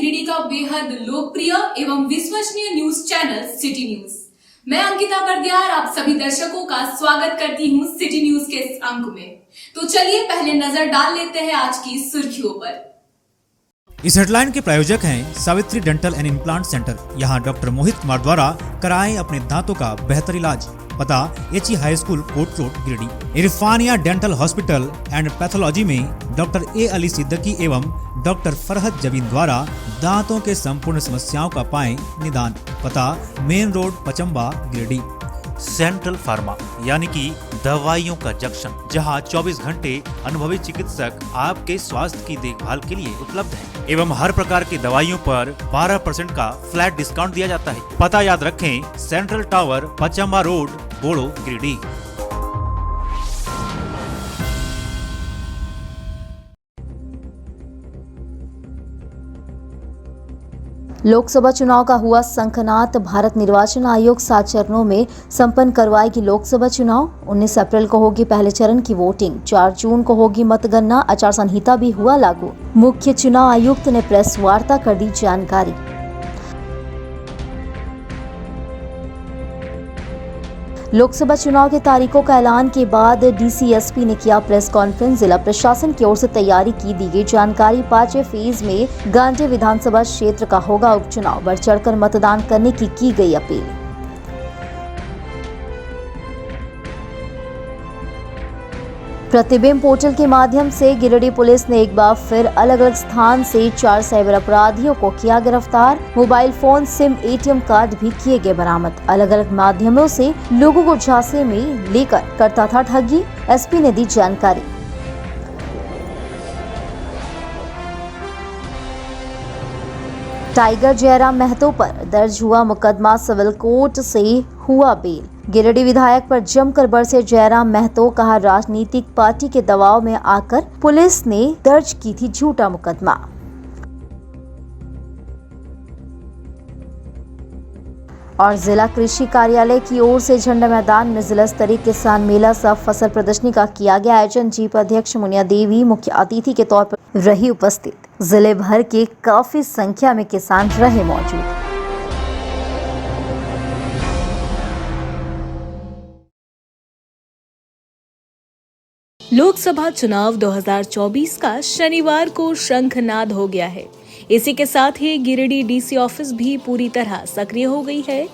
गिरिडीह का बेहद लोकप्रिय एवं विश्वसनीय न्यूज चैनल सिटी न्यूज। मैं अंकिता बरदियार आप सभी दर्शकों का स्वागत करती हूं सिटी न्यूज के इस अंक में। तो चलिए पहले नजर डाल लेते हैं आज की सुर्खियों पर। इस हेडलाइन के प्रायोजक हैं Savitri dental and implant centre. यहाँ डॉक्टर मोहित कुमार द्वारा कराएं अपने दांतों का बेहतर इलाज। पता एचई हाई स्कूल कोट road Giridih. Irfania dental hospital and pathology में डॉक्टर ए अली सिद्दीकी एवं डॉक्टर फरहत जबीन द्वारा दांतों के संपूर्ण समस्याओं का पाएं निदान। पता main road Pachamba Giridih. Central pharma यानी कि दवाइयों का जंक्शन, जहां 24 घंटे अनुभवी चिकित्सक आपके स्वास्थ्य की देखभाल के लिए उपलब्ध हैं एवं हर प्रकार की दवाइयों पर 12% का फ्लैट डिस्काउंट दिया जाता है। पता याद रखें, सेंट्रल टावर पचम्बा रोड बोड़ो गिरिडीह। लोकसभा चुनाव का हुआ शंखनाद। भारत निर्वाचन आयोग 7 चरणों में संपन्न करवाएगी लोकसभा चुनाव। 19 अप्रैल को होगी पहले चरण की वोटिंग। 4 जून को होगी मतगणना। आचार संहिता भी हुआ लागू। मुख्य चुनाव आयुक्त ने प्रेस वार्ता कर दी जानकारी। लोकसभा चुनाव की तारीखों का ऐलान के बाद डीसीएसपी ने किया प्रेस कॉन्फ्रेंस। जिला प्रशासन की ओर से तैयारी की दी गई जानकारी। 5वें फेज में गांधी विधानसभा क्षेत्र का होगा उपचुनाव। बढ़ चढ़कर मतदान करने की गई अपील। प्रतिबिंब पोर्टल के माध्यम से गिरिडीह पुलिस ने एक बार फिर अलग अलग स्थान से 4 साइबर अपराधियों को किया गिरफ्तार। Mobile phone, SIM, ATM card भी किए गए बरामद। अलग अलग माध्यमों से लोगों को झांसे में लेकर करता था ठगी। एसपी ने दी जानकारी। टाइगर जयराम महतो पर दर्ज हुआ मुकदमा। सिविल कोर्ट से हुआ बेल। गिरिडीह विधायक पर जमकर बरसे जयराम महतो। कहा, राजनीतिक पार्टी के दबाव में आकर पुलिस ने दर्ज की थी झूठा मुकदमा। और जिला कृषि कार्यालय की ओर से झंडा मैदान में जिला स्तरीय किसान मेला सह फसल प्रदर्शनी का किया गया आयोजन। जीप अध्यक्ष मुनिया देवी मुख्य अतिथि के तौर पर रही उपस्थित। जिले भर के काफी संख्या में किसान रहे मौजूद। लोकसभा चुनाव 2024 का शनिवार को शंखनाद हो गया है। इसी के साथ ही गिरिडीह डीसी ऑफिस भी पूरी तरह सक्रिय हो गई है।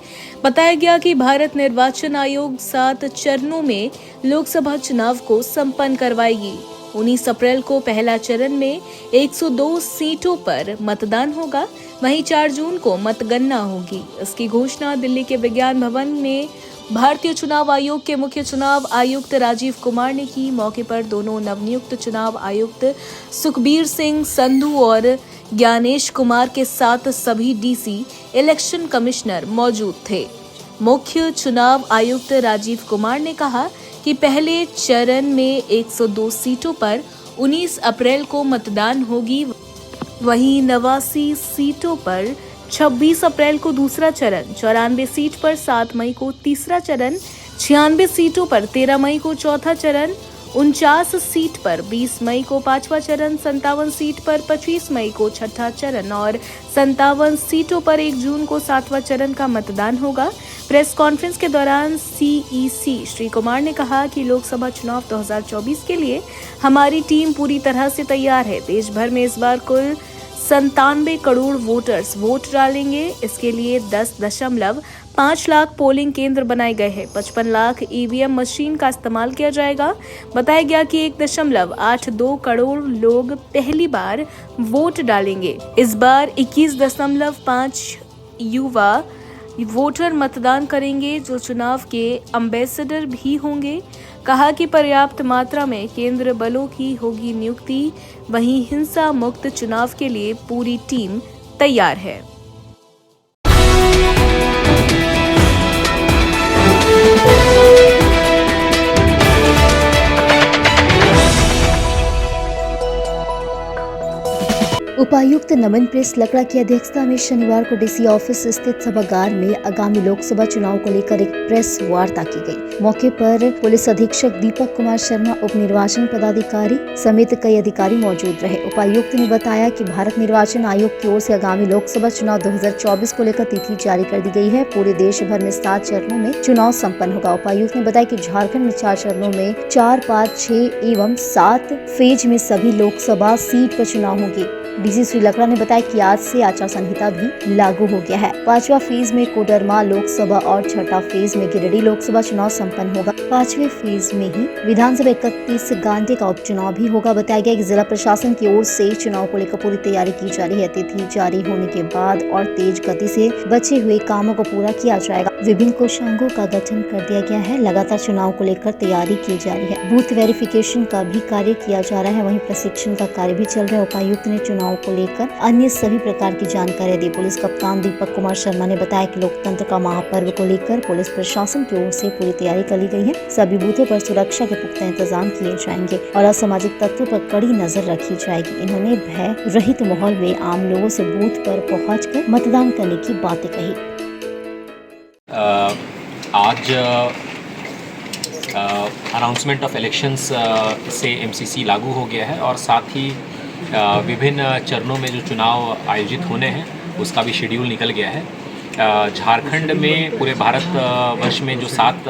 बताया गया कि भारत निर्वाचन आयोग 7 चरणों में लोकसभा चुनाव को संपन्न करवाएगी। 19 अप्रैल को पहला चरण में 102 सीटों पर मतदान होगा। वहीं 4 जून को मतगणना होगी। इसकी घोषणा दिल्ली के विज्ञान भवन में भारतीय चुनाव आयोग के मुख्य चुनाव आयुक्त राजीव कुमार ने की। मौके पर दोनों नवनियुक्त चुनाव आयुक्त सुखबीर सिंह संधू और ज्ञानेश कुमार के साथ सभी डीसी, इलेक्शन कमिश्नर मौजूद थे। मुख्य चुनाव आयुक्त राजीव कुमार ने कहा कि पहले चरण में 102 सीटों पर 19 अप्रैल को मतदान होगी। वहीं 89 सीटों पर 26 अप्रैल को दूसरा चरण, 94 सीट पर 7 मई को तीसरा चरण, 96 सीटों पर 13 मई को चौथा चरण, 49 सीट पर 20 मई को 5वां चरण, 57 सीट पर 25 मई को छठा चरण और 57 सीटों पर 1 जून को 7वां चरण का मतदान होगा। प्रेस कॉन्फ्रेंस के दौरान सीईसी श्री कुमार ने कहा कि लोकसभा चुनाव 2024 के लिए हमारी टीम पूरी तरह से तैयार है। देश भर में इस बार कुल 97 करोड़ वोटर्स वोट डालेंगे। इसके लिए 10.5 लाख पोलिंग केंद्र बनाए गए हैं। 55 लाख ईवीएम मशीन का इस्तेमाल किया जाएगा। बताया गया कि 1.82 करोड़ लोग पहली बार वोट डालेंगे। इस बार 21.5 युवा वोटर मतदान करेंगे, जो चुनाव के एम्बेसडर भी होंगे। कहा कि पर्याप्त मात्रा में केंद्र बलों की होगी नियुक्ति। वहीं हिंसा मुक्त चुनाव के लिए पूरी टीम तैयार है। उपायुक्त नमन प्रेस लकड़ा की अध्यक्षता में शनिवार को डीसी ऑफिस स्थित सभागार में आगामी लोकसभा चुनाव को लेकर एक प्रेस वार्ता की गई। मौके पर पुलिस अधीक्षक दीपक कुमार शर्मा, उप निर्वाचन पदाधिकारी समेत कई अधिकारी मौजूद रहे। उपायुक्त ने बताया कि भारत निर्वाचन आयोग की ओर से आगामी लोकसभा चुनाव 2024 को लेकर तिथि जारी कर दी गई है। पूरे देश भर में 7 चरणों में चुनाव संपन्न होगा। उपायुक्त ने बताया कि झारखंड में 4 चरणों में 4, 5, 6 एवं 7 फेज में सभी लोकसभा सीट पर चुनाव होंगे। डीसी श्री लकड़ा ने बताया कि आज से आचार संहिता भी लागू हो गया है। 5वां फेज में कोडरमा लोकसभा और 6ठा फेज में गिरिडीह लोकसभा चुनाव संपन्न होगा। 5वें फेज में ही विधानसभा 31 गांधी का उपचुनाव भी होगा। बताया गया कि जिला प्रशासन की ओर से चुनाव को लेकर पूरी तैयारी की जा रही है। तिथि जारी होने के बाद और तेज गति से बचे हुए कामों को पूरा किया जाएगा। विभिन्न कोषांगों का गठन कर दिया गया है। लगातार चुनाव को लेकर तैयारी की जा रही है। बूथ वेरिफिकेशन का भी कार्य किया जा रहा है। वहीं प्रशिक्षण का कार्य भी चल रहा है। उपायुक्त ने चुनाव को लेकर अन्य सभी प्रकार की जानकारी दी। पुलिस कप्तान दीपक कुमार शर्मा ने बताया कि लोकतंत्र का महापर्व को लेकर पुलिस प्रशासन की ओर से पूरी तैयारी कर ली गई है। सभी बूथों पर सुरक्षा के पुख्ता इंतजाम किए जाएंगे और असामाजिक तत्वों पर कड़ी नजर रखी जाएगी। इन्होंने भय रहित माहौल में आम लोगों से बूथ पर पहुंचकर मतदान करने की बातें कही। आज अनाउंसमेंट ऑफ इलेक्शंस से एमसीसी लागू हो गया है और साथ ही विभिन्न चरणों में जो चुनाव आयोजित होने हैं उसका भी शेड्यूल निकल गया है। झारखंड में पूरे भारत वर्ष में जो 7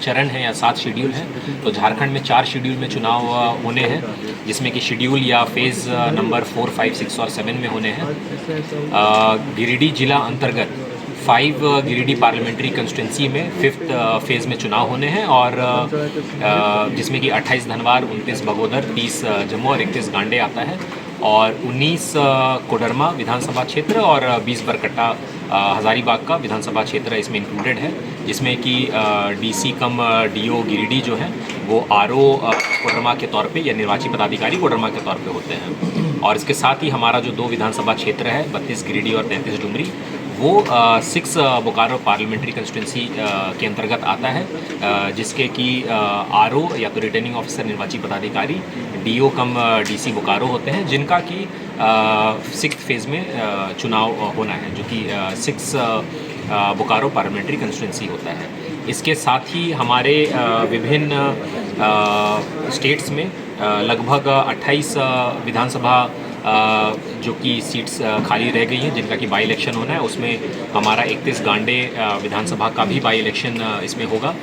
चरण हैं या 7 शेड्यूल हैं, तो झारखंड में 4 शेड्यूल में चुनाव होने हैं, जिसमें कि शेड्यूल या फेज़ नंबर 4, 5, 6 और 7 में होने हैं। गिरिडीह जिला अंतर्गत 5 गिरिडीह पार्लियामेंट्री कंस्टिट्यूंसी में 5th फेज़ में चुनाव होने हैं और जिसमें कि 28 धनवार, 29 बगोदर, 30 जम्मू और 31 गांडे आता है और 19 कोडरमा विधानसभा क्षेत्र और 20 बरकट्टा हज़ारीबाग का विधानसभा क्षेत्र इसमें इंक्लूडेड है, जिसमें कि डीसी कम डीओ गिरिडीह जो हैं वो आरओ कोडरमा के तौर पे या निर्वाची पदाधिकारी कोडरमा के तौर पे होते हैं। और इसके साथ ही हमारा जो 2 विधानसभा क्षेत्र है 32 गिरिडीह और 33 डुमरी, वो 6 बोकारो पार्लियामेंट्री कंस्टिट्यूंसी के अंतर्गत आता है, जिसके कि आरओ या तो रिटर्निंग ऑफिसर निर्वाची पदाधिकारी डीओ कम डीसी बोकारो होते हैं, जिनका कि 6th फेज़ में चुनाव होना है, जो कि 6 बोकारो पार्लियामेंट्री कंस्टिट्यूंसी होता है। इसके साथ ही हमारे विभिन्न स्टेट्स में लगभग 28 विधानसभा जो कि सीट्स खाली रह गई हैं, जिनका कि बाई इलेक्शन होना है। उसमें हमारा 31 गांडे विधानसभा का भी बाई इलेक्शन इसमें होगा,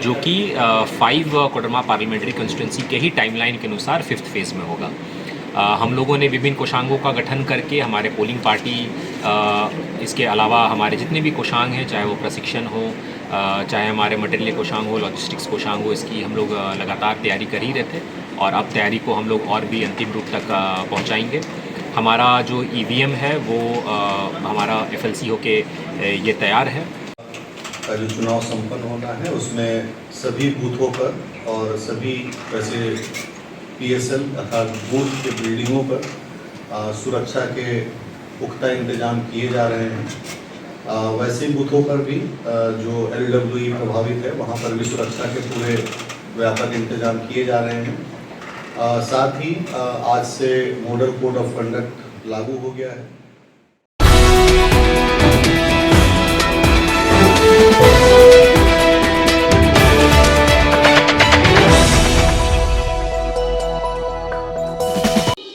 जो कि 5 कोडरमा पार्लियामेंट्री कंस्टिट्यूंसी के ही टाइमलाइन के अनुसार 5th फेज़ में होगा। हम लोगों ने विभिन्न कोषांगों का गठन करके हमारे पोलिंग पार्टी, इसके अलावा हमारे जितने भी कोषांग हैं, चाहे वो प्रशिक्षण हो, चाहे हमारे मटेरियल कोषांग हो, लॉजिस्टिक्स कोषांग हो, इसकी हम लोग लगातार तैयारी कर ही रहे थे और अब तैयारी को हम लोग और भी अंतिम रूप तक पहुंचाएंगे। हमारा जो ईवीएम है वो हमारा FLC होके ये तैयार है। का जो चुनाव संपन्न होना है उसमें सभी बूथों पर और सभी वैसे PSL अर्थात बूथ के बिल्डिंगों पर सुरक्षा के पुख्ता इंतजाम किए जा रहे हैं। वैसे बूथों पर भी जो LWE प्रभावित है वहाँ पर भी सुरक्षा के पूरे व्यापक इंतजाम किए जा रहे हैं। साथ ही आज से मॉडल कोड ऑफ कंडक्ट लागू हो गया है।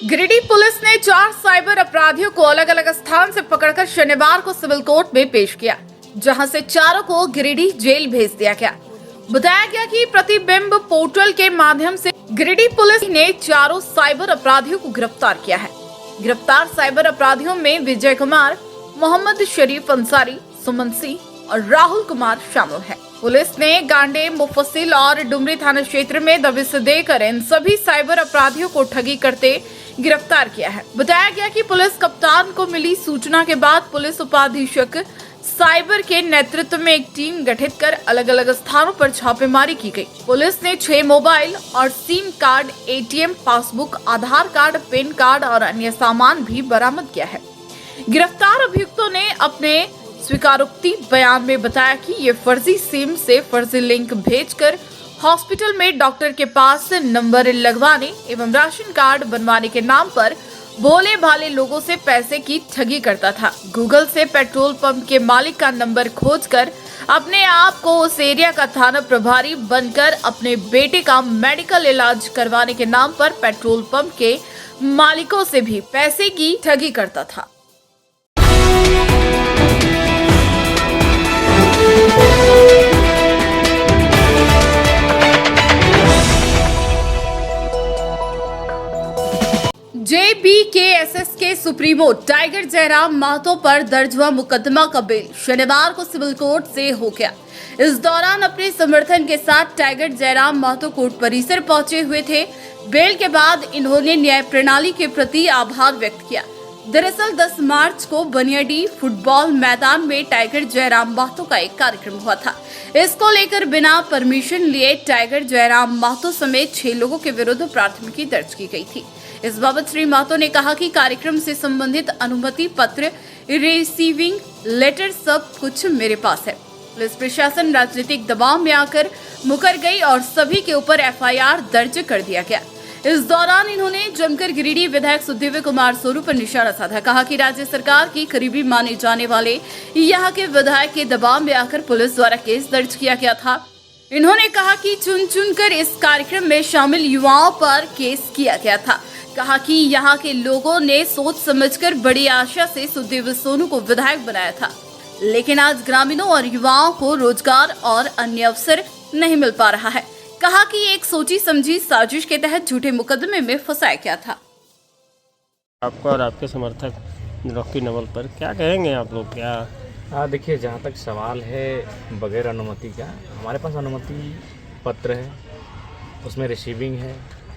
गिरिडीह पुलिस ने 4 साइबर अपराधियों को अलग अलग स्थान से पकड़कर शनिवार को सिविल कोर्ट में पेश किया, जहां से चारों को गिरिडीह जेल भेज दिया गया। बताया गया कि प्रतिबिंब पोर्टल के माध्यम से गिरिडीह पुलिस ने चारों साइबर अपराधियों को गिरफ्तार किया है। गिरफ्तार साइबर अपराधियों में विजय कुमार, मोहम्मद शरीफ अंसारी, सुमन सिंह और राहुल कुमार शामिल है। पुलिस ने गांडे, मुफस्सिल और डुमरी थाना क्षेत्र में दबिश देकर इन सभी साइबर अपराधियों को ठगी करते गिरफ्तार किया है। बताया गया कि पुलिस कप्तान को मिली सूचना के बाद पुलिस उपाधीक्षक साइबर के नेतृत्व में एक टीम गठित कर अलग अलग स्थानों पर छापेमारी की गई। पुलिस ने 6 मोबाइल और सिम कार्ड, ATM, पासबुक, आधार कार्ड, पैन कार्ड और अन्य सामान भी बरामद किया है। गिरफ्तार अभियुक्तों ने अपने स्वीकारोक्ति बयान में बताया कि ये फर्जी सिम से फर्जी लिंक भेजकर हॉस्पिटल में डॉक्टर के पास नंबर लगवाने एवं राशन कार्ड बनवाने के नाम पर भोले भाले लोगों से पैसे की ठगी करता था। गूगल से पेट्रोल पंप के मालिक का नंबर खोजकर अपने आप को उस एरिया का थाना प्रभारी बनकर अपने बेटे का मेडिकल इलाज करवाने के नाम पर पेट्रोल पंप के मालिकों से भी पैसे की ठगी करता था। JBKSS के सुप्रीमो टाइगर जयराम महतो पर दर्ज हुआ मुकदमा का बेल शनिवार को सिविल कोर्ट से हो गया। इस दौरान अपने समर्थन के साथ टाइगर जयराम महतो कोर्ट परिसर पहुंचे हुए थे। बेल के बाद इन्होंने न्याय प्रणाली के प्रति आभार व्यक्त किया। दरअसल 10 मार्च को बनियाडी फुटबॉल मैदान में टाइगर जयराम महतो का एक कार्यक्रम हुआ था। इसको लेकर बिना परमिशन लिए टाइगर जयराम महतो समेत 6 लोगों के विरुद्ध प्राथमिकी दर्ज की गई थी। इस बाबत श्री महतो ने कहा कि कार्यक्रम से संबंधित अनुमति पत्र, रिसीविंग लेटर सब कुछ मेरे पास है। पुलिस प्रशासन राजनीतिक दबाव में आकर मुकर गई और सभी के ऊपर FIR दर्ज कर दिया गया। इस दौरान इन्होंने जमकर गिरिडीह विधायक सुखदेव कुमार सोनू पर निशाना साधा। कहा कि राज्य सरकार की करीबी माने जाने वाले यहाँ के विधायक के दबाव में आकर पुलिस द्वारा केस दर्ज किया गया था। इन्होंने कहा कि चुन कर इस कार्यक्रम में शामिल युवाओं पर केस किया गया था। कहा कि यहाँ के लोगों ने सोच समझकर बड़ी आशा से सुखदेव सोनू को विधायक बनाया था, लेकिन आज ग्रामीणों और युवाओं को रोजगार और अन्य अवसर नहीं मिल पा रहा है। कहा कि एक सोची समझी साजिश के तहत झूठे मुकदमे में फंसाया गया था। आपको और आपके समर्थक रॉकी नवल पर क्या कहेंगे आप लोग? क्या देखिए, जहाँ तक सवाल है बगैर अनुमति का, हमारे पास अनुमति पत्र है, उसमें रिसीविंग है।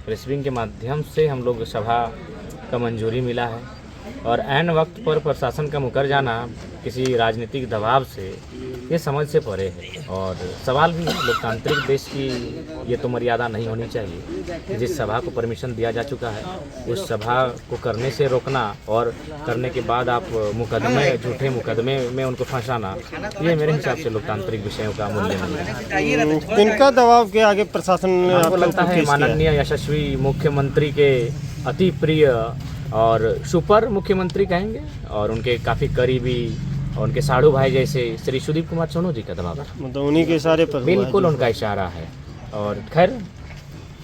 रिसीविंग के माध्यम से हम लोग सभा का मंजूरी मिला है और ऐन वक्त पर प्रशासन का मुकर जाना किसी राजनीतिक दबाव से ये समझ से परे है। और सवाल भी है, लोकतांत्रिक देश की ये तो मर्यादा नहीं होनी चाहिए। जिस सभा को परमिशन दिया जा चुका है उस सभा को करने से रोकना और करने के बाद आप झूठे मुकदमे में उनको फंसाना, ये मेरे हिसाब से लोकतांत्रिक विषयों का मूल्य नहीं है। किनका दबाव के आगे प्रशासन आपको लगता है माननीय यशस्वी मुख्यमंत्री के अति प्रिय और सुपर मुख्यमंत्री कहेंगे और उनके काफ़ी करीबी और उनके साड़ू भाई जैसे श्री सुदीप कुमार सोनू जी का दबाव है। मतलब उन्हीं के इशारे पर बिल्कुल उनका इशारा है। और खैर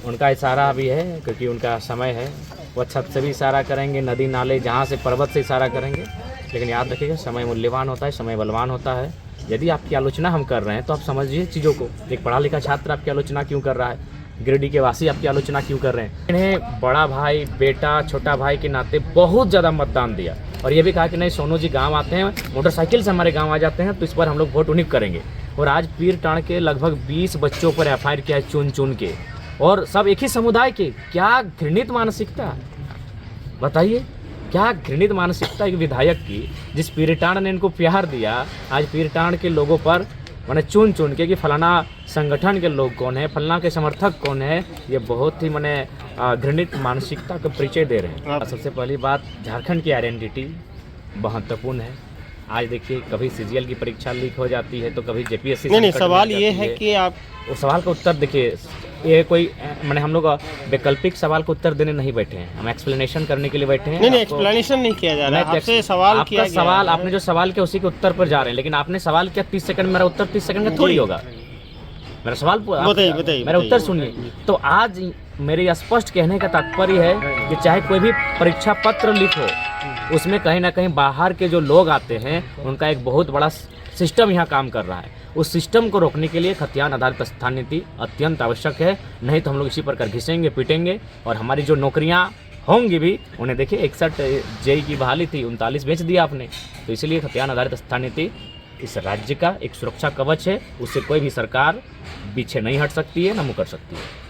उनका इशारा भी है क्योंकि उनका समय है, वो छत से भी इशारा करेंगे, नदी नाले जहाँ से पर्वत से इशारा करेंगे। लेकिन याद रखिएगा, समय मूल्यवान होता है, समय बलवान होता है। यदि आपकी आलोचना हम कर रहे हैं तो आप समझिए चीज़ों को। एक पढ़ा लिखा छात्र आपकी आलोचना क्यों कर रहा है, गिरिडीह के वासी आपकी आलोचना क्यों कर रहे हैं। इन्हें बड़ा भाई, बेटा, छोटा भाई के नाते बहुत ज़्यादा मतदान दिया और ये भी कहा कि नहीं, सोनू जी गांव आते हैं, मोटरसाइकिल से हमारे गांव आ जाते हैं, तो इस पर हम लोग वोट उन्हीं करेंगे। और आज पीर टाण के लगभग 20 बच्चों पर FIR किया है चुन के, और सब एक ही समुदाय के। क्या घृणित मानसिकता, बताइए, क्या घृणित मानसिकता एक विधायक की, जिस पीरटाण ने इनको प्यार दिया, आज पीरटाण के लोगों पर मैंने चुन के कि फलाना संगठन के लोग कौन है, फलाना के समर्थक कौन है, ये बहुत ही मैंने घृणित मानसिकता का परिचय दे रहे हैं। सबसे पहली बात, झारखंड की आइडेंटिटी महत्वपूर्ण है। आज देखिए, कभी CGL की परीक्षा लीक हो जाती है तो कभी JPSC। नहीं, सवाल ये है कि आप उस सवाल का उत्तर देखिए, ये कोई मैंने हम लोग वैकल्पिक सवाल का उत्तर देने नहीं बैठे हैं, हम एक्सप्लेनेशन करने के लिए बैठे हैं। नहीं, एक्सप्लेनेशन नहीं किया जा रहा है, आपसे सवाल किया गया। सवाल आपने जो सवाल किया उसी के उत्तर पर जा रहे हैं, लेकिन आपने सवाल किया 30 सेकंड, मेरा उत्तर 30 सेकंड का थोड़ी होगा। मेरा सवाल बताइए, मेरा उत्तर सुनिए। तो आज मेरे स्पष्ट कहने का तात्पर्य है कि चाहे कोई भी परीक्षा पत्र लीक हो, उसमें कहीं ना कहीं बाहर के जो लोग आते हैं उनका एक बहुत बड़ा सिस्टम यहाँ काम कर रहा है। उस सिस्टम को रोकने के लिए खतियान आधारित स्थान नीति अत्यंत आवश्यक है। नहीं तो हम लोग इसी प्रकार घिसेंगे, पीटेंगे और हमारी जो नौकरियाँ होंगी भी, उन्हें देखिए 61 JEE की बहाली थी, 39 बेच दिया आपने। तो इसलिए खतियान आधारित स्थान नीति इस राज्य का एक सुरक्षा कवच है, उससे कोई भी सरकार पीछे नहीं हट सकती है, न मुकर सकती है।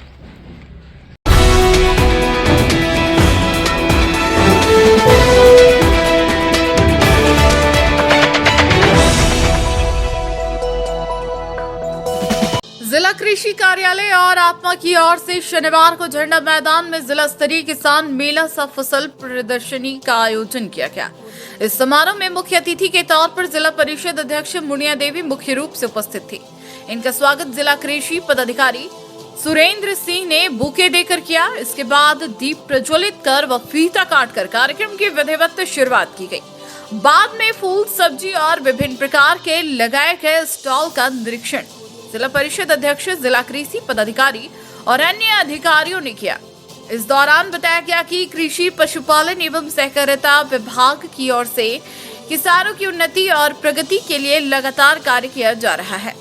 जिला कृषि कार्यालय और आत्मा की ओर से शनिवार को झंडा मैदान में जिला स्तरीय किसान मेला सह फसल प्रदर्शनी का आयोजन किया गया। इस समारोह में मुख्य अतिथि के तौर पर जिला परिषद अध्यक्ष मुनिया देवी मुख्य रूप से उपस्थित थी। इनका स्वागत जिला कृषि पदाधिकारी सुरेंद्र सिंह ने बुके देकर किया। इसके बाद दीप प्रज्वलित कर व फीता काटकर कार्यक्रम की विधिवत शुरुआत की गई। बाद में फूल, सब्जी और विभिन्न प्रकार के लगाए गए स्टॉल का निरीक्षण जिला परिषद अध्यक्ष, जिला कृषि पदाधिकारी और अन्य अधिकारियों ने किया। इस दौरान बताया गया कि कृषि, पशुपालन एवं सहकारिता विभाग की ओर से किसानों की उन्नति और प्रगति के लिए लगातार कार्य किया जा रहा है।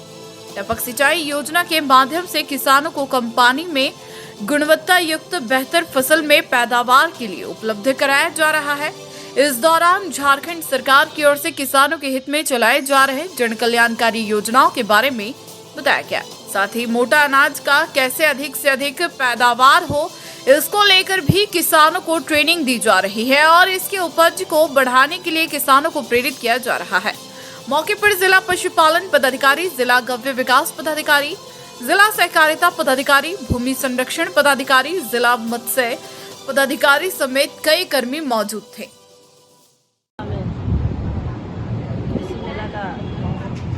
टपक सिंचाई योजना के माध्यम से किसानों को कम पानी में गुणवत्ता युक्त बेहतर फसल में पैदावार के लिए उपलब्ध कराया जा रहा है। इस दौरान झारखंड सरकार की ओर से किसानों के हित में चलाए जा रहे जन कल्याणकारी योजनाओं के बारे में बताया गया। साथ ही मोटा अनाज का कैसे अधिक से अधिक पैदावार हो, इसको लेकर भी किसानों को ट्रेनिंग दी जा रही है और इसके उपज को बढ़ाने के लिए किसानों को प्रेरित किया जा रहा है। मौके पर जिला पशुपालन पदाधिकारी, जिला गव्य विकास पदाधिकारी, जिला सहकारिता पदाधिकारी, भूमि संरक्षण पदाधिकारी, जिला मत्स्य पदाधिकारी समेत कई कर्मी मौजूद थे। कृषि मेला का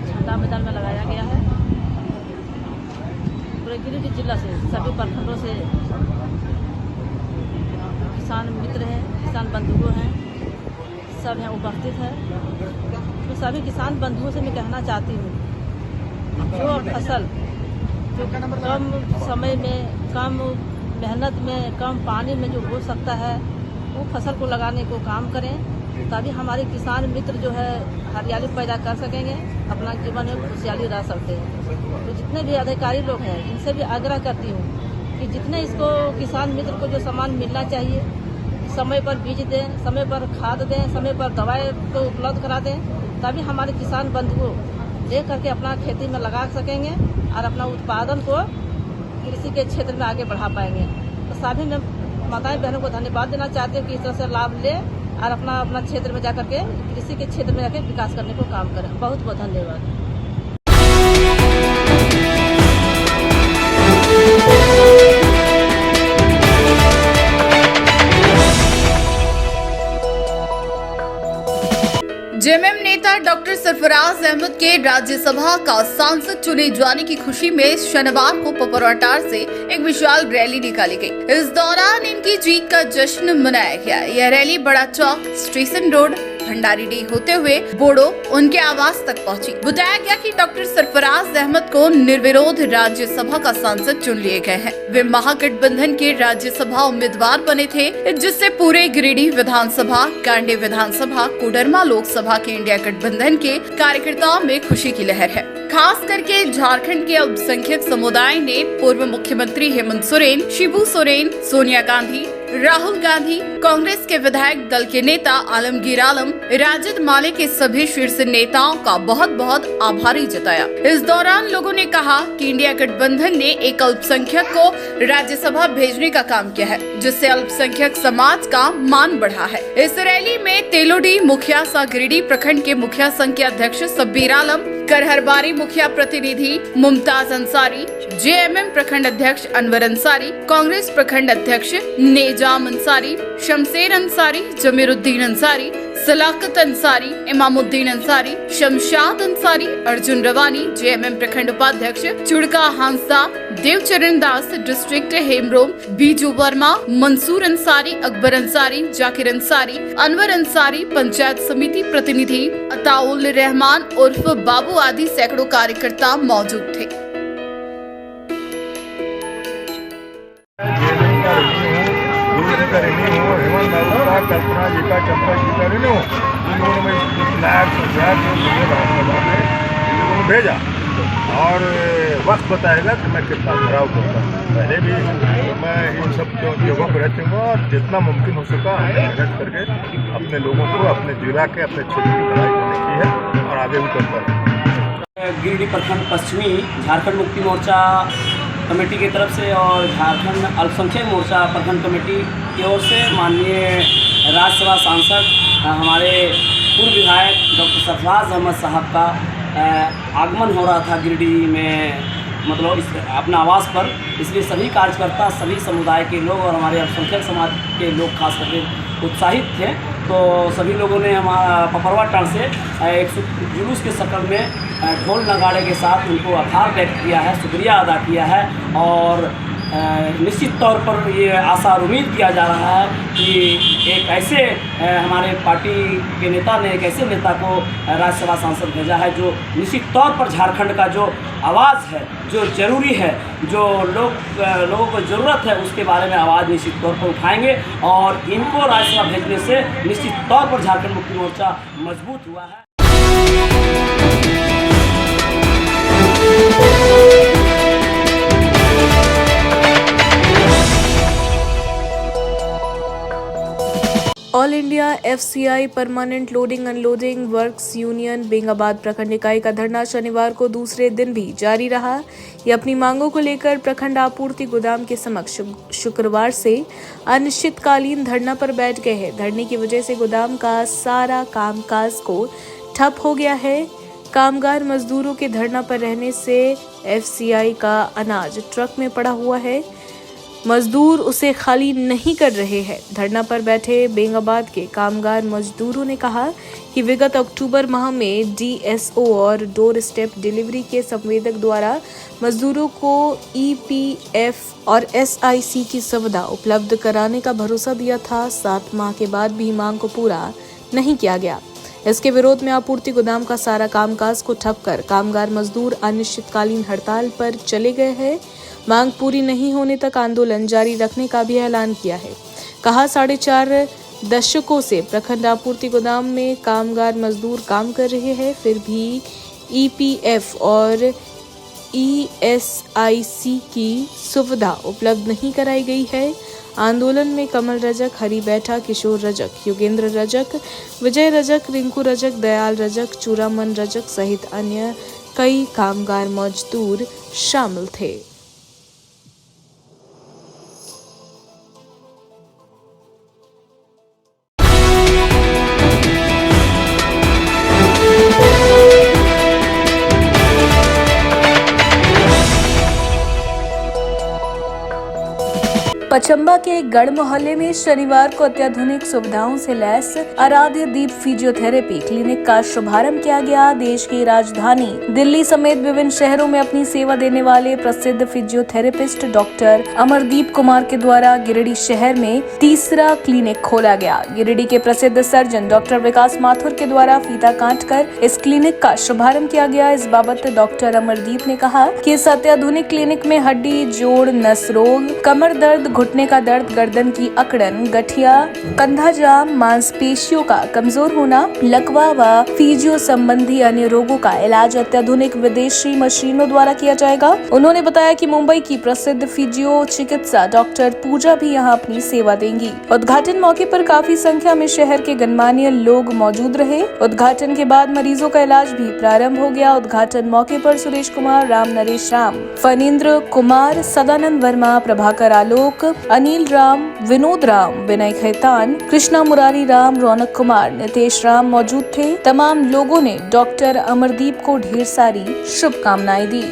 झंडा मैदान में लगाया गया है। पूरे गिरिडीह जिला से सभी प्रखंडों से किसान मित्र हैं, किसान बंधुओं हैं, सब यहाँ उपस्थित है। तो सभी किसान बंधुओं से मैं कहना चाहती हूँ, जो फसल जो कम समय में, कम मेहनत में, कम पानी में जो हो सकता है, वो फसल को लगाने को काम करें, तभी हमारे किसान मित्र जो है हरियाली पैदा कर सकेंगे, अपना जीवन में खुशहाली रह सकते हैं। तो जितने भी अधिकारी लोग हैं, इनसे भी आग्रह करती हूँ कि जितने इसको किसान मित्र को जो सामान मिलना चाहिए, समय पर बीज दें, समय पर खाद दें, समय पर दवाई को उपलब्ध करा दें, तभी हमारे किसान बंधुओं ले करके अपना खेती में लगा सकेंगे और अपना उत्पादन को कृषि के क्षेत्र में आगे बढ़ा पाएंगे। तो सभी मैं माताएं बहनों को धन्यवाद देना चाहती हूँ कि इस तरह से लाभ ले और अपना क्षेत्र में जाकर के कृषि के क्षेत्र में जाकर विकास करने को काम करें। बहुत बहुत धन्यवाद। जेएमएम नेता डॉक्टर सरफराज अहमद के राज्यसभा का सांसद चुने जाने की खुशी में शनिवार को पपरवाटार से एक विशाल रैली निकाली गई। इस दौरान इनकी जीत का जश्न मनाया गया। यह रैली बड़ा चौक, स्टेशन रोड, भंडारीडीह होते हुए बोडो उनके आवास तक पहुंची। बताया गया कि डॉक्टर सरफराज अहमद को निर्विरोध राज्यसभा का सांसद चुन लिए गए हैं। वे महागठबंधन के राज्यसभा उम्मीदवार बने थे, जिससे पूरे गिरिडीह विधानसभा, कांडी विधानसभा, कोडरमा लोकसभा के इंडिया गठबंधन के कार्यकर्ताओं में खुशी की लहर है। खास करके झारखंड के अल्पसंख्यक समुदाय ने पूर्व मुख्यमंत्री हेमंत सोरेन, शिबू सोरेन, सोनिया गांधी, राहुल गांधी, कांग्रेस के विधायक दल के नेता आलमगीर आलम, राजद माले के सभी शीर्ष नेताओं का बहुत बहुत आभारी जताया। इस दौरान लोगों ने कहा कि इंडिया गठबंधन ने एक अल्पसंख्यक को राज्यसभा भेजने का काम किया है, जिससे अल्पसंख्यक समाज का मान बढ़ा है। इस रैली में तेलोडी मुखिया सह गिरिडीह प्रखंड के मुखिया संघ के अध्यक्ष सब्बीर आलम, करहरबारी मुखिया प्रतिनिधि मुमताज अंसारी, जेएमएम प्रखंड अध्यक्ष अनवर अंसारी, कांग्रेस प्रखंड अध्यक्ष नेजाम अंसारी, शमशेर अंसारी, जमीरुद्दीन अंसारी, सलाकत अंसारी, इमामुद्दीन अंसारी, शमशाद अंसारी, अर्जुन रवानी, जेएमएम प्रखंड उपाध्यक्ष चुड़का हांसदा, देवचरण दास, डिस्ट्रिक्ट हेमरोम, बीजू वर्मा, मंसूर अंसारी, अकबर अंसारी, जाकिर अंसारी, अनवर अंसारी, पंचायत समिति प्रतिनिधि अताउल रहमान उर्फ बाबू आदि सैकड़ों कार्यकर्ता मौजूद थे। हेमंत बाबू का, कल्पना जी का, चंपा जी का रिन्यू, इन लोगों ने भेजा और वक्त बताएगा कि मैं कितना खराब करता हूँ। पहले भी मैं इन सब जगहों पर रहूँगा और जितना मुमकिन हो सका मेहनत करके अपने लोगों को, अपने जिला के, अपने क्षेत्र की पढ़ाई करने की है और आगे भी करता रहूँगा। गिरिडीह प्रखंड पश्चिमी झारखंड मुक्ति मोर्चा कमेटी की तरफ से और झारखंड अल्पसंख्यक मोर्चा प्रखंड कमेटी की ओर से माननीय राज्यसभा सांसद हमारे पूर्व विधायक डॉक्टर सरफराज अहमद साहब का आगमन हो रहा था गिरिडीह में, मतलब अपना आवास पर। इसलिए सभी कार्यकर्ता, सभी समुदाय के लोग और हमारे अल्पसंख्यक समाज के लोग खास करके उत्साहित थे तो सभी लोगों ने हमारा पपरवा टार से एक जुलूस के शक्ल में ढोल नगाड़े के साथ उनको आभार व्यक्त किया है, शुक्रिया अदा किया है। और निश्चित तौर पर ये आशा और उम्मीद किया जा रहा है कि एक ऐसे हमारे पार्टी के नेता ने एक ऐसे नेता को राज्यसभा सांसद भेजा है जो निश्चित तौर पर झारखंड का जो आवाज़ है, जो ज़रूरी है, जो लोगों को ज़रूरत है, उसके बारे में आवाज़ निश्चित तौर पर उठाएंगे। और इनको राज्यसभा भेजने से निश्चित तौर पर झारखंड मुक्ति मोर्चा मजबूत हुआ है। All India FCI permanent loading unloading works union Bengabad प्रखंड इकाई का धरना शनिवार को दूसरे दिन भी जारी रहा। ये अपनी मांगों को लेकर प्रखंड आपूर्ति गोदाम के समक्ष शुक्रवार से अनिश्चितकालीन धरना पर बैठ गए हैं। धरने की वजह से गोदाम का सारा कामकाज को ठप हो गया है। कामगार मजदूरों के धरना पर रहने से FCI का अनाज ट्रक में पड़ा हुआ है, मजदूर उसे खाली नहीं कर रहे हैं। धरना पर बैठे बेंगाबाद के कामगार मजदूरों ने कहा कि विगत अक्टूबर माह में DSO और डोर स्टेप डिलीवरी के संवेदक द्वारा मजदूरों को EPF और SIC की सुविधा उपलब्ध कराने का भरोसा दिया था। 7 माह के बाद भी मांग को पूरा नहीं किया गया। इसके विरोध में आपूर्ति गोदाम का सारा कामकाज को ठप कर कामगार मजदूर अनिश्चितकालीन हड़ताल पर चले गए हैं। मांग पूरी नहीं होने तक आंदोलन जारी रखने का भी ऐलान किया है। कहा 4.5 दशकों से प्रखंड आपूर्ति गोदाम में कामगार मजदूर काम कर रहे हैं, फिर भी EPF और ESIC की सुविधा उपलब्ध नहीं कराई गई है। आंदोलन में कमल रजक, हरि बैठा, किशोर रजक, योगेंद्र रजक, विजय रजक, रिंकू रजक, दयाल रजक, चूरामन रजक सहित अन्य कई कामगार मजदूर शामिल थे। पचंबा के गढ़ मोहल्ले में शनिवार को अत्याधुनिक सुविधाओं से लैस आराध्य दीप फिजियोथेरेपी क्लिनिक का शुभारंभ किया गया। देश की राजधानी दिल्ली समेत विभिन्न शहरों में अपनी सेवा देने वाले प्रसिद्ध फिजियोथेरेपिस्ट डॉक्टर अमरदीप कुमार के द्वारा गिरिडीह शहर में तीसरा क्लिनिक खोला गया। गिरिडीह के प्रसिद्ध सर्जन डॉक्टर विकास माथुर के द्वारा फीता काटकर इस क्लिनिक का शुभारंभ किया गया। इस बाबत डॉक्टर अमरदीप ने कहा कि इस अत्याधुनिक क्लिनिक में हड्डी, जोड़, नस रोग, कमर दर्द, घुटने का दर्द, गर्दन की अकड़न, गठिया, कंधा जाम, मांसपेशियों का कमजोर होना, लकवा व फिजियो संबंधी अन्य रोगों का इलाज अत्याधुनिक विदेशी मशीनों द्वारा किया जाएगा। उन्होंने बताया कि मुंबई की प्रसिद्ध फिजियो चिकित्सा डॉक्टर पूजा भी यहां अपनी सेवा देंगी। उद्घाटन मौके पर काफी संख्या में शहर के गणमान्य लोग मौजूद रहे। उद्घाटन के बाद मरीजों का इलाज भी प्रारंभ हो गया। उद्घाटन मौके पर सुरेश कुमार, राम नरेश राम, फणींद्र कुमार, सदानंद वर्मा, प्रभाकर आलोक, अनिल राम, विनोद राम, विनय खैतान, कृष्णा मुरारी राम, रौनक कुमार, नितेश राम मौजूद थे। तमाम लोगों ने डॉक्टर अमरदीप को ढेर सारी शुभकामनाएं दी।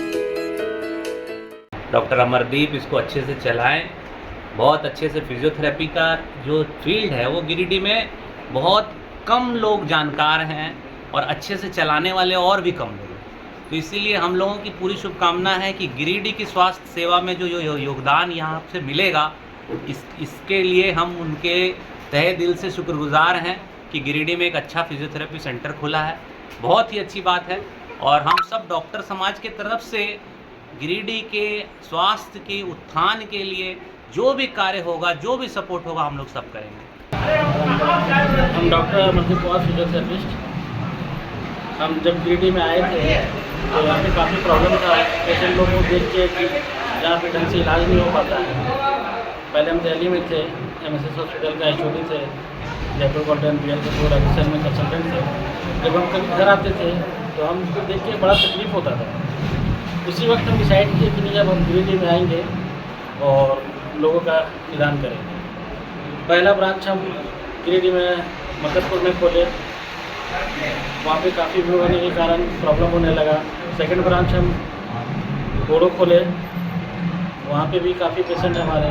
डॉक्टर अमरदीप इसको अच्छे से चलाएं, बहुत अच्छे से फिजियोथेरेपी का जो फील्ड है वो गिरिडीह में बहुत कम लोग जानकार हैं और अच्छे से चलाने वाले और भी कम लोग। तो इसीलिए हम लोगों की पूरी शुभकामना है कि गिरिडीह की स्वास्थ्य सेवा में जो योगदान यहाँ से मिलेगा इसके लिए हम उनके तहे दिल से शुक्रगुजार हैं कि गिरिडीह में एक अच्छा फिजियोथेरेपी सेंटर खुला है। बहुत ही अच्छी बात है और हम सब डॉक्टर समाज के तरफ से गिरिडीह के स्वास्थ्य के उत्थान के लिए जो भी कार्य होगा, जो भी सपोर्ट होगा, हम लोग सब करेंगे। हम डॉक्टर अमरदीप कुमार फिजियोथेरेपिस्ट, हम जब गिरिडीह में आए थे तो यहाँ पे काफ़ी प्रॉब्लम था। पेशेंट लोगों को देख के कि यहाँ पे ढंग से इलाज नहीं हो पाता है। पहले हम दिल्ली में थे, MSS हॉस्पिटल का HOD थे, जयपुर गोल्डन BL के पूरा राजस्थान में कंसल्टेंट थे। जब हम कभी घर आते थे तो हम उसको देख के बड़ा तकलीफ होता था। उसी वक्त हम डिसाइड किए कि नहीं, अब हम गिरिडीह में आएंगे और लोगों का निदान करेंगे। पहला ब्रांच हम गिरिडीह में मकतपुर में खोले, वहाँ पे काफ़ी भीड़ होने के कारण प्रॉब्लम होने लगा। सेकंड ब्रांच हम गोड़ो खोले, वहाँ पे भी काफ़ी पेशेंट हमारे,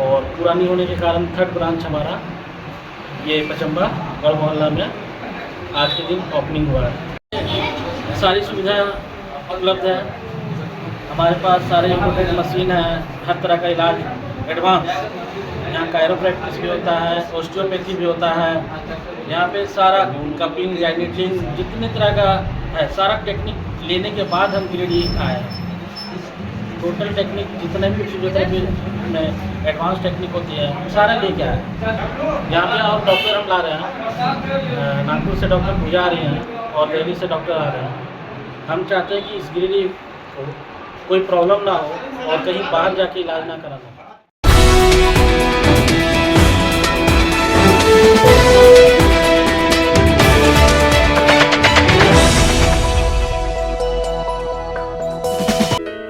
और पूरा नहीं होने के कारण थर्ड ब्रांच हमारा ये पचम्बा गढ़ मोहल्ला में आज के दिन ओपनिंग हुआ है। सारी सुविधा उपलब्ध है, हमारे पास सारे इम्पोर्टेड मशीन है, हर तरह का इलाज एडवांस, यहाँ कायरोप्रैक्टिस भी होता है, ऑस्टियोपैथी भी होता है, यहाँ पे सारा कपिंग गाइनेटिंग जितने तरह का है सारा टेक्निक लेने के बाद हम गिरिडीह आए हैं। टोटल टेक्निक जितने भी फिजियोथेरेपी में एडवांस टेक्निक होती है सारा लेके आए। यहाँ पे और डॉक्टर हम ला रहे हैं, नागपुर से डॉक्टर पूजा आ रही हैं और दिल्ली से डॉक्टर आ रहे हैं। हम चाहते हैं कि इस गिरिडीह को कोई प्रॉब्लम ना हो और कहीं बाहर जाके इलाज ना कराना।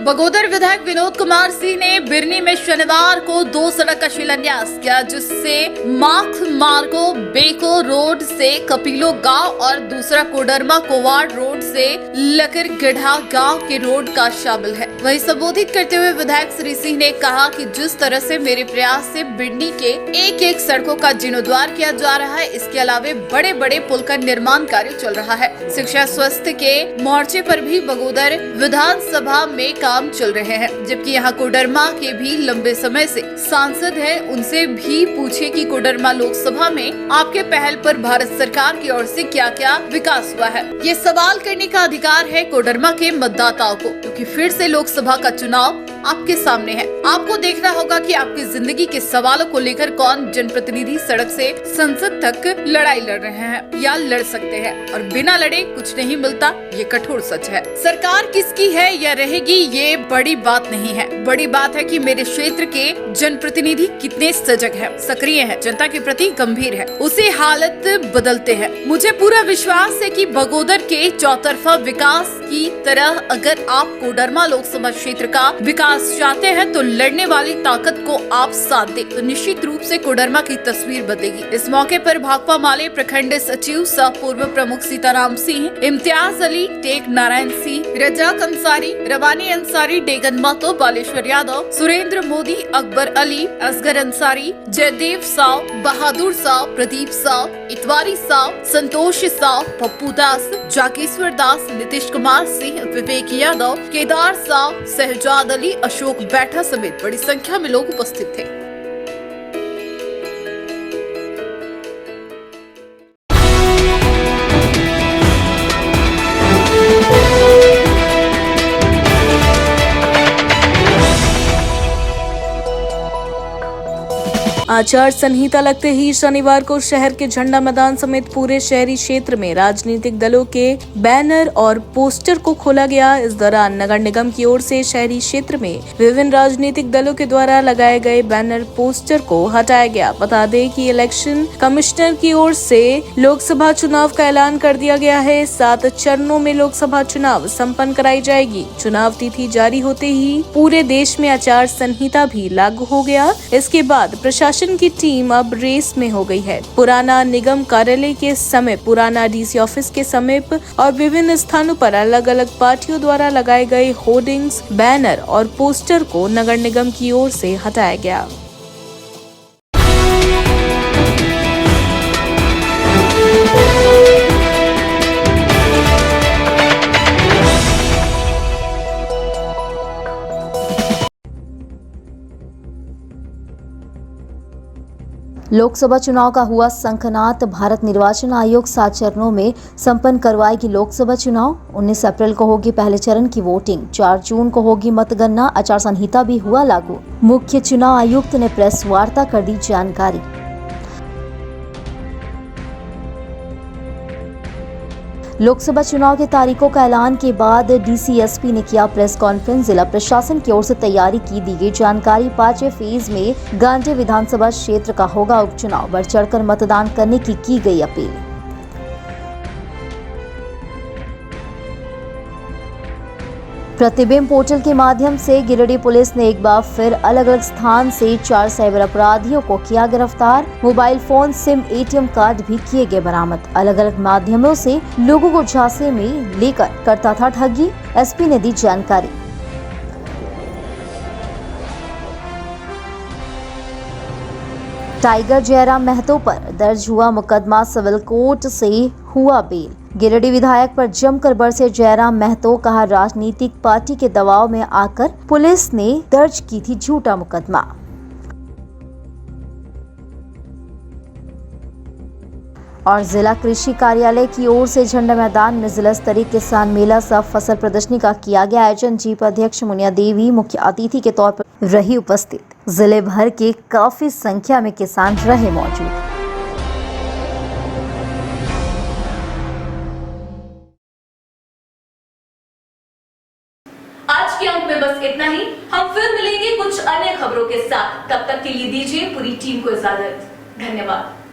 बगोदर विधायक विनोद कुमार सिंह ने बिरनी में शनिवार को 2 सड़क का शिलान्यास किया, जिससे माख मार्गो बेको रोड से कपिलो गांव और दूसरा कोडरमा कोवाड़ रोड से लकरगढ़ा गांव के रोड का शामिल है। वहीं संबोधित करते हुए विधायक श्री सिंह ने कहा कि जिस तरह से मेरे प्रयास से बिरनी के एक सड़कों का जीर्णोद्वार किया जा रहा है, इसके अलावा बड़े बड़े पुल का निर्माण कार्य चल रहा है। शिक्षा स्वास्थ्य के मोर्चे पर भी बगोदर विधानसभा में काम चल रहे हैं, जबकि यहाँ कोडरमा के भी लंबे समय से सांसद हैं, उनसे भी पूछे कि कोडरमा लोकसभा में आपके पहल पर भारत सरकार की ओर से क्या क्या विकास हुआ है। ये सवाल करने का अधिकार है कोडरमा के मतदाताओं को, क्योंकि फिर से लोकसभा का चुनाव आपके सामने है। आपको देखना होगा कि आपकी जिंदगी के सवालों को लेकर कौन जनप्रतिनिधि सड़क से संसद तक लड़ाई लड़ रहे हैं या लड़ सकते हैं, और बिना लड़े कुछ नहीं मिलता, ये कठोर सच है। सरकार किसकी है या रहेगी, ये बड़ी बात नहीं है। बड़ी बात है कि मेरे क्षेत्र के जनप्रतिनिधि कितने सजग है, सक्रिय है, जनता के प्रति गंभीर है, उसे हालत बदलते हैं। मुझे पूरा विश्वास है कि बगोदर के चौतरफा विकास की तरह अगर आप कोडरमा लोकसभा क्षेत्र का विकास चाहते हैं तो लड़ने वाली ताकत को आप साथ दे, तो निश्चित रूप से कोडरमा की तस्वीर बदलेगी। इस मौके पर भाकपा माले प्रखंड सचिव सह पूर्व प्रमुख सीताराम सिंह, इम्तियाज अली, टेक नारायण सिंह, रजाक अंसारी, रवानी अंसारी, डेगन महतो, बालेश्वर यादव, सुरेंद्र मोदी, अकबर अली, असगर अंसारी, जयदेव साव, बहादुर साव, प्रदीप साव, इतवारी साव, संतोष साव, पप्पू दास, जाकेश्वर दास, नीतीश कुमार सिंह, विवेक यादव, केदार साव, सहजाद अली, अशोक बैठा समेत बड़ी संख्या में लोग उपस्थित थे। आचार संहिता लगते ही शनिवार को शहर के झंडा मैदान समेत पूरे शहरी क्षेत्र में राजनीतिक दलों के बैनर और पोस्टर को खोला गया। इस दौरान नगर निगम की ओर से शहरी क्षेत्र में विभिन्न राजनीतिक दलों के द्वारा लगाए गए बैनर पोस्टर को हटाया गया। बता दें कि इलेक्शन कमिश्नर की ओर से लोकसभा चुनाव का ऐलान कर दिया गया है। 7 चरणों में लोकसभा चुनाव संपन्न कराई जाएगी। चुनाव तिथि जारी होते ही पूरे देश में आचार संहिता भी लागू हो गया। इसके बाद प्रशासन की टीम अब रेस में हो गई है। पुराना निगम कार्यालय के समीप, पुराना डीसी ऑफिस के समीप और विभिन्न स्थानों पर अलग अलग पार्टियों द्वारा लगाए गए होर्डिंग्स, बैनर और पोस्टर को नगर निगम की ओर से हटाया गया। लोकसभा चुनाव का हुआ शंखनाद। भारत निर्वाचन आयोग 7 चरणों में संपन्न करवाएगी लोकसभा चुनाव। 19 अप्रैल को होगी पहले चरण की वोटिंग, 4 जून को होगी मतगणना। आचार संहिता भी हुआ लागू। मुख्य चुनाव आयुक्त ने प्रेस वार्ता कर दी जानकारी। लोकसभा चुनाव के तारीखों का ऐलान के बाद डीसीएसपी ने किया प्रेस कॉन्फ्रेंस। जिला प्रशासन की ओर से तैयारी की दी गई जानकारी। 5वें फेज में गांधी विधानसभा क्षेत्र का होगा उपचुनाव। बढ़ चढ़कर मतदान करने की गई अपील। प्रतिबिंब पोर्टल के माध्यम से गिरिडीह पुलिस ने एक बार फिर अलग अलग स्थान से 4 साइबर अपराधियों को किया गिरफ्तार। Mobile phone, SIM, ATM card भी किए गए बरामद। अलग अलग माध्यमों से लोगों को झांसे में लेकर करता था ठगी। एसपी ने दी जानकारी। टाइगर जयराम महतो पर दर्ज हुआ मुकदमा, सिविल कोर्ट से हुआ बेल। गिरिडीह विधायक पर जमकर बरसे जयराम महतो, कहा राजनीतिक पार्टी के दबाव में आकर पुलिस ने दर्ज की थी झूठा मुकदमा। और जिला कृषि कार्यालय की ओर से झंडा मैदान में जिला स्तरीय किसान मेला सह फसल प्रदर्शनी का किया गया आयोजन। जीप अध्यक्ष मुनिया देवी मुख्य अतिथि के तौर पर रही उपस्थित। जिले भर के काफी संख्या में किसान रहे मौजूद। आज के अंक में बस इतना ही। हम फिर मिलेंगे कुछ अन्य खबरों के साथ। तब तक के लिए दीजिए पूरी टीम को इजाजत। धन्यवाद।